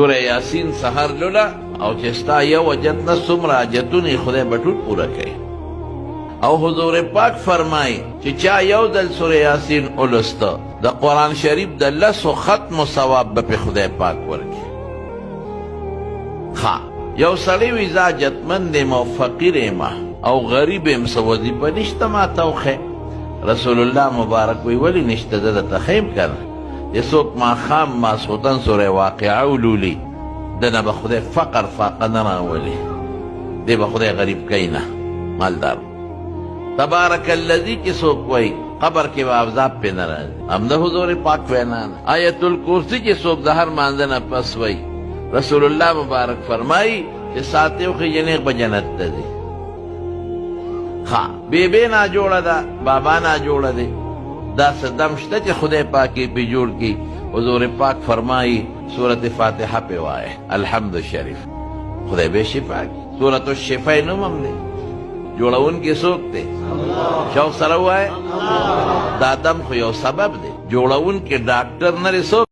سورہ یاسین سحر لولا او چستا یو وجد نه څومره حاجتونه خدای به ټول پوره کوي. او حضور پاک فرمائی چې چا یو دل سورہ یاسین اولسته د قرآن شریف د 10 ختم ثواب به خدای پاک ورکړي. یو سړی وي زه حاجتمند یم او فقیر یم او غریب یم څه وظیفه نشته ما ته وښیه. رسول الله مبارک وی ولې نشته زه درته ښیم که نه. چې څوک ماښام ماسخوتن سورې واقعه ولولي دنه به خدای فقر فاقه نه راولي، دی به خدای غریب کوي نه مالدار. تبارک الذی چې څوک وایي قبر کې به عذاب پې نه راځي، همده حضور پاک وینا ده. آیت الکرسی چې څوک د هر مانځه نه پس وایي رسول الله مبارک فرمایي چې ساعت یو خېجنې به جنت ته ځي. بیبی ناجوړه ده، بابا ناجوړه دی، داسې دم شته چې خدای پاک یې پې جوړ کړي. حضور پاک فرمایي سورت فاتحه پې وایه الحمد شریف خدای به شفا کړي. سورت الشفا نوم هم دی. جوړونکی څوک دی؟ شوق سره ووایه. دا دم خو یو سبب دی، جوړونکی ډاکټر نه دی څوک